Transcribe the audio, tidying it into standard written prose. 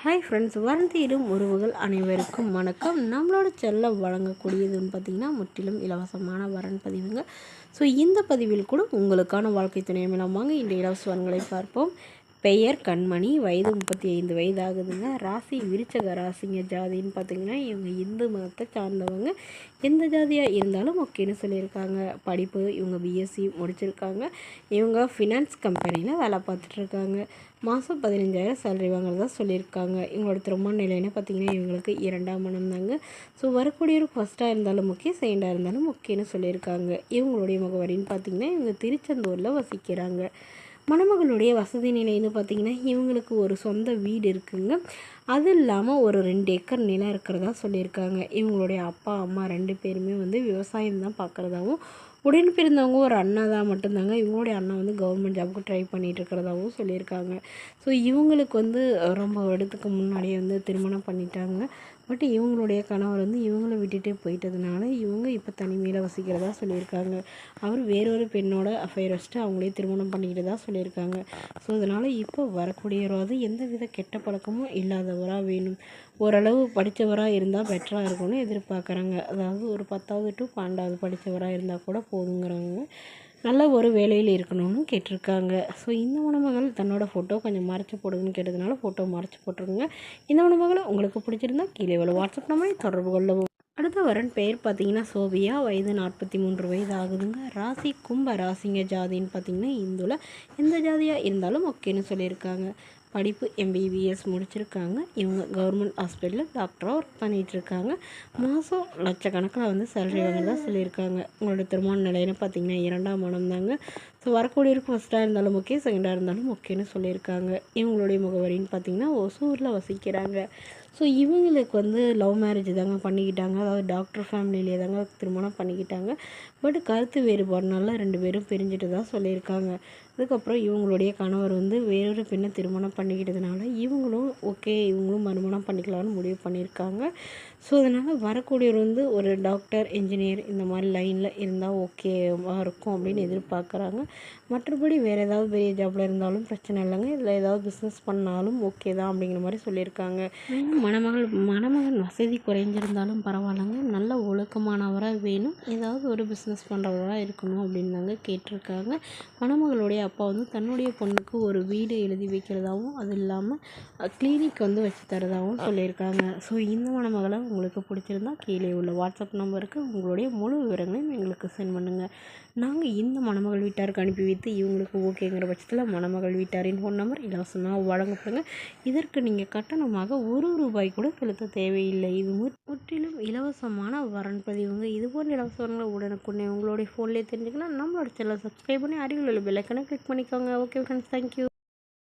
Hi friends, வரந்தேடும் உறவுகள் அனைவருக்கும் வணக்கம். நம்மளோட செல்லம் வழங்கக்கூடியதுன்னு பார்த்திங்கன்னா முற்றிலும் இலவசமான வரன் பதிவுங்க. ஸோ இந்த பதிவில் கூட உங்களுக்கான வாழ்க்கை துணையமில்லாமாங்க இந்த இலவச வரன்களை பார்ப்போம். பெயர் கண்மணி, வயது 35 வயது ஆகுதுங்க. ராசி விருச்சக ராசிங்க. ஜாதின்னு பார்த்திங்கன்னா இவங்க இந்து மதத்தை சார்ந்தவங்க. எந்த ஜாதியாக இருந்தாலும் ஓகேன்னு சொல்லியிருக்காங்க. படிப்பு இவங்க பிஎஸ்சி முடிச்சிருக்காங்க. இவங்க ஃபினான்ஸ் கம்பெனியில் வேலை பார்த்துட்ருக்காங்க. மாதம் 15,000 சேலரி வாங்குறதா சொல்லியிருக்காங்க. இவங்களோட திருமண நிலைன்னு பார்த்திங்கன்னா இவங்களுக்கு 2ஆம் மனம் தாங்க. ஸோ வரக்கூடியவருக்கு ஃபஸ்ட்டாக இருந்தாலும் ஓகே, செகண்டாக இருந்தாலும் ஓகேன்னு சொல்லியிருக்காங்க. இவங்களுடைய முகவரின்னு பார்த்திங்கன்னா இவங்க திருச்செந்தூரில் வசிக்கிறாங்க. மணமகளுடைய வசதி நிலைன்னு பார்த்திங்கன்னா இவங்களுக்கு ஒரு சொந்த வீடு இருக்குங்க. அது இல்லாமல் ஒரு 2 ஏக்கர் நிலம் இருக்கிறதா சொல்லியிருக்காங்க. இவங்களுடைய அப்பா அம்மா 2 பேருமே விவசாயம் தான் பார்க்குறதாவும், உடன் பிறந்தவங்க ஒரு அண்ணா தான் மட்டும்தாங்க. இவங்களுடைய அண்ணா கவர்மெண்ட் ஜாபுக்கு ட்ரை பண்ணிகிட்டு இருக்கிறதாகவும் சொல்லியிருக்காங்க. ஸோ இவங்களுக்கு ரொம்ப வருடத்துக்கு முன்னாடியே திருமணம் பண்ணிட்டாங்க. பட் இவங்களுடைய கணவர் இவங்கள விட்டுட்டே போயிட்டதுனால இவங்க இப்போ தனிமையில் வசிக்கிறதா சொல்லியிருக்காங்க. அவர் வேறொரு பெண்ணோட அஃபேர் வச்சுட்டு அவங்களே திருமணம் பண்ணிக்கிட்டு தான் சொல்லியிருக்காங்க. ஸோ அதனால் இப்போ வரக்கூடியவர் எந்த வித கெட்ட பழக்கமும் இல்லாதவராக வேணும். ஓரளவு படித்தவராக இருந்தால் பெட்டராக இருக்கும்னு எதிர்பார்க்குறாங்க. அதாவது ஒரு 10வது to 12வது படித்தவராக இருந்தால் கூட போதுங்கிறவங்க நல்ல ஒரு வேலையில் இருக்கணும்னு கேட்டிருக்காங்க. ஸோ இந்த மணமகள் தன்னோட ஃபோட்டோ கொஞ்சம் மறைச்சி போடுங்கன்னு கேட்டதுனால ஃபோட்டோ மறைச்சி போட்டுருங்க. இந்த மணமகளை உங்களுக்கு பிடிச்சிருந்தா கீழே உள்ள வாட்ஸ்அப் நம்பரை தொடர்பு கொள்ளவும். அடுத்த வரன் பெயர் பார்த்திங்கன்னா சோபியா, வயது 43 வயது ஆகுதுங்க. ராசி கும்ப ராசிங்க. ஜாதின்னு பார்த்திங்கன்னா இந்துவில் எந்த ஜாதியாக இருந்தாலும் ஓகேன்னு சொல்லியிருக்காங்க. படிப்பு எம்பிபிஎஸ் முடிச்சிருக்காங்க. இவங்க கவர்மெண்ட் ஹாஸ்பிட்டலில் டாக்டராக ஒர்க் பண்ணிகிட்ருக்காங்க. மாதம் லட்சக்கணக்கில் சேலரி வாங்குறதா சொல்லியிருக்காங்க. உங்களோட திருமண நிலைன்னு பார்த்திங்கன்னா 2ஆம் மனம் தாங்க. ஸோ வரக்கூடியவருக்கு ஃபஸ்ட்டாக இருந்தாலும் ஓகே, செகண்டாக இருந்தாலும் ஓகேன்னு சொல்லியிருக்காங்க. இவங்களுடைய முகவரின்னு பார்த்திங்கன்னா ஒசூரில் வசிக்கிறாங்க. ஸோ இவங்களுக்கு லவ் மேரேஜ் தாங்க பண்ணிக்கிட்டாங்க. அதாவது டாக்டர் ஃபேமிலியிலே தாங்க திருமணம் பண்ணிக்கிட்டாங்க. பட் கருத்து வேறுபாடுனால 2 பேரும் பிரிஞ்சுட்டு தான் சொல்லியிருக்காங்க. அதுக்கப்புறம் இவங்களுடைய கணவர் வேறொரு பெண்ணை திருமணம் பண்ணிக்கிட்டதுனால இவங்களும் ஓகே, இவங்களும் மறுமணம் பண்ணிக்கலாம்னு முடிவு பண்ணியிருக்காங்க. ஸோ அதனால் வரக்கூடியவர் ஒரு டாக்டர், இன்ஜினியர் இந்த மாதிரி லைனில் இருந்தால் ஓகேவாக இருக்கும் அப்படின்னு எதிர்பார்க்குறாங்க. மற்றபடி வேறு ஏதாவது பெரிய ஜாபில் இருந்தாலும் பிரச்சனை இல்லைங்க. இதில் ஏதாவது பிஸ்னஸ் பண்ணாலும் ஓகே தான் அப்படிங்கிற மாதிரி சொல்லியிருக்காங்க. மணமகன் வசதி குறைஞ்சிருந்தாலும் பரவாயில்லைங்க, நல்ல ஒழுக்கமானவராக வேணும், ஏதாவது ஒரு பிஸ்னஸ் பண்ணுறவராக இருக்கணும் அப்படின்னு தாங்க கேட்டிருக்காங்க. மணமகளுடைய அப்பா தன்னுடைய பொண்ணுக்கு ஒரு வீடு எழுதி வைக்கிறதாகவும், அது இல்லாமல் கிளினிக் வச்சு தரதாகவும் சொல்லியிருக்காங்க. ஸோ இந்த மணமகளை உங்களுக்கு பிடிச்சிருந்தா கீழே உள்ள வாட்ஸ்அப் நம்பருக்கு உங்களுடைய முழு விவரங்களையும் எங்களுக்கு சென்ட் பண்ணுங்கள். நாங்கள் இந்த மணமகள் வீட்டாருக்கு அனுப்பி வைத்து இவங்களுக்கு ஓகேங்கிற பட்சத்தில் மணமகள் வீட்டாரின் ஃபோன் நம்பர் இலவசமாக வழங்கப்படுங்க. இதற்கு நீங்கள் கட்டணமாக ₹1 கூட செலுத்த தேவையில்லை. இது முற்றிலும் இலவசமான வரன் பதிவுங்க. இது போன்ற இலவச வரன்களை உடனுக்குடனே உங்களுடைய ஃபோன்லேயே தெரிஞ்சுக்கலாம். நம்மளோட சேனலை சப்ஸ்கிரைப் பண்ணி அருகில் உள்ள பெல் ஐக்கானை கிளிக் பண்ணிக்கோங்க. Okay friends, thank you.